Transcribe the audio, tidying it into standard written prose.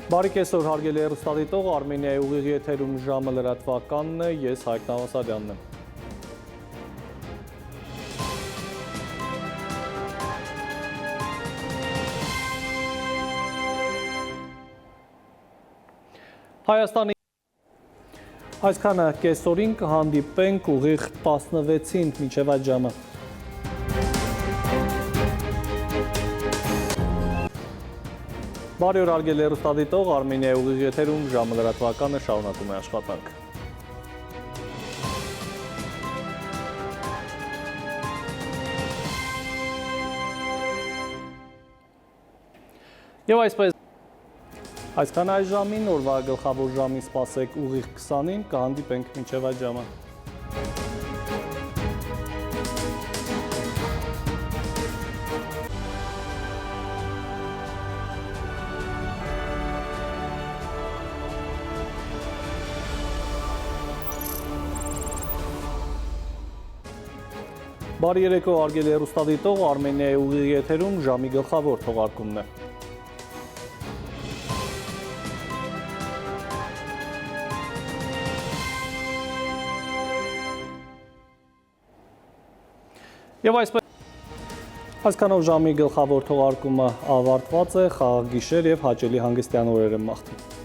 Բարի կեսօր, հարգելի հեռուստադիտող, Արմենիայի ուղիղ եթերում ժամը լրատվականն է, ես Հայկ Նավասարյանն եմ։ Հայաստանի այսքանը կեսօրին կհանդիպենք ուղիղ 16-ին մինչև այդ ժամը։ Բարի օր, հարգելի հեռուստադիտող, Արմենիայի ուղիղ եթերում ժամը լրատվականը շարունակում է աշխատանք։ Եվ այսքան այս ժամին, օրվա գլխավոր ժամին սպասեք ուղիղ 20-ին, կհանդիպենք մինչև այդ ժամը։ Բարի երեկո, հարգելի հեռուստադիտող, Արմենիայի ուղիղ եթերում ժամի գլխավոր թողարկումն է։ Եվ այսքանով ժամի գլխավոր թողարկումը ավարտված է, խաղաղ գիշեր և հաճելի հանգստյան օրեր եմ մաղթում։